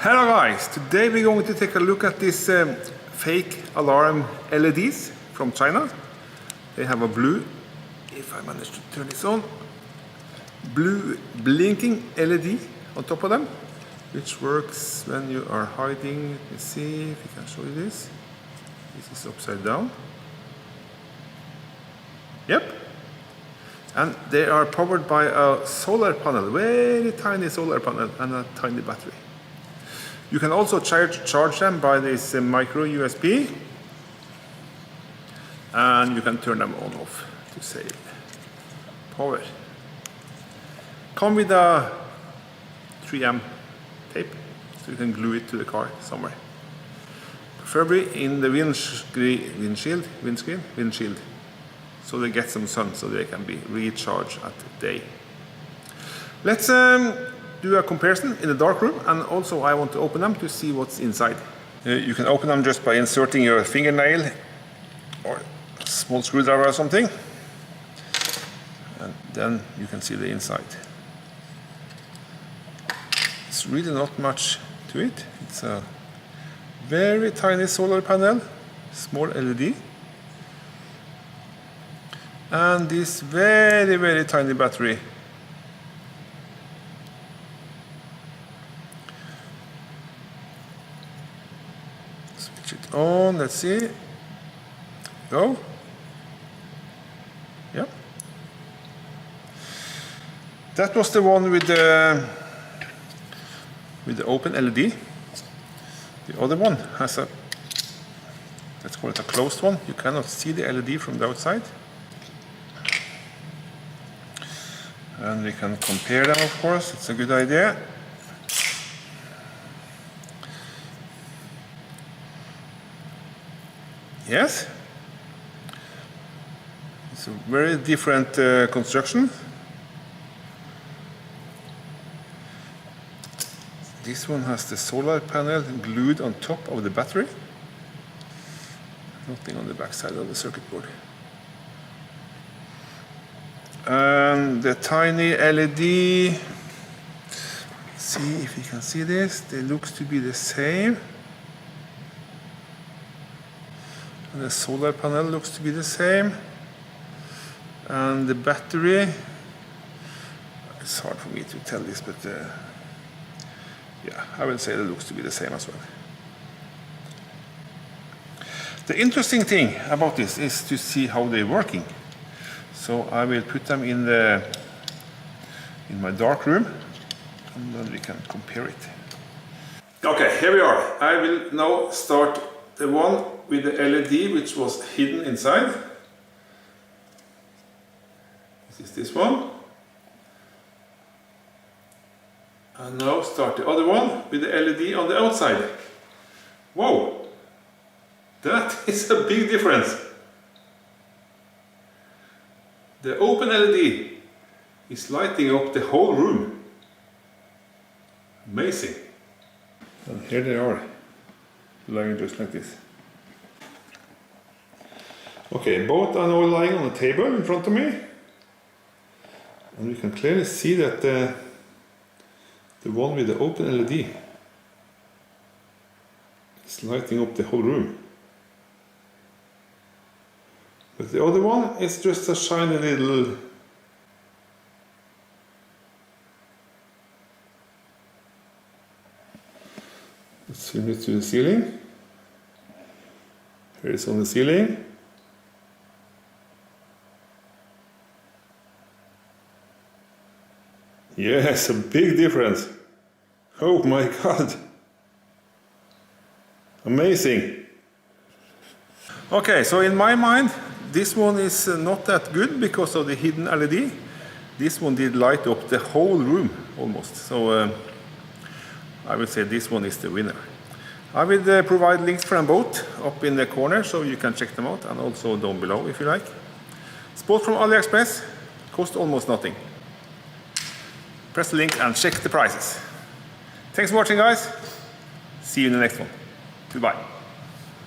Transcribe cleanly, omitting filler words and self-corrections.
Hello guys, today we're going to take a look at these fake alarm LEDs from China. They have a blue, if I manage to turn this on, blue blinking LED on top of them, which works when you are hiding. Let me see if I can show you this. This is upside down. Yep. And they are powered by a solar panel, very tiny solar panel and a tiny battery. You can also charge them by this micro USB, and you can turn them on off to save power. Come with a 3M tape, so you can glue it to the car somewhere. Preferably in the windshield, so they get some sun, so they can be recharged at day. Let's do a comparison in the dark room, and also I want to open them to see what's inside. You can open them just by inserting your fingernail or a small screwdriver or something, and then you can see the inside. It's really not much to it. It's a very tiny solar panel, small LED, and this very tiny battery. Switch it on, let's see. Go. Yep. That was the one with the open LED. The other one has a, let's call it a closed one. You cannot see the LED from the outside. And we can compare them, of course. It's a good idea. Yes. It's a very different construction. This one has the solar panel glued on top of the battery. Nothing on the back side of the circuit board. And the tiny LED, see if you can see this, they looks to be the same. And the solar panel looks to be the same. And the battery, it's hard for me to tell this, but yeah, I will say it looks to be the same as well. The interesting thing about this is to see how they're working. So I will put them in my dark room, and then we can compare it. Okay, here we are. I will now start the one with the LED which was hidden inside. This is this one. And now start the other one with the LED on the outside. Whoa! That is a big difference. The open LED is lighting up the whole room. Amazing. And here they are, lying just like this. Okay, both are now lying on the table in front of me. And we can clearly see that the one with the open LED is lighting up the whole room. But the other one is just a shiny little let's zoom it to the ceiling. Here it's on the ceiling. Yes, a big difference. Oh my God. Amazing. Okay, so in my mind, this one is not that good because of the hidden LED. This one did light up the whole room almost. So I would say this one is the winner. I will provide links for them both up in the corner so you can check them out, and also down below if you like. It's both from Aliexpress, cost almost nothing. Press the link and check the prices. Thanks for watching, guys. See you in the next one. Goodbye.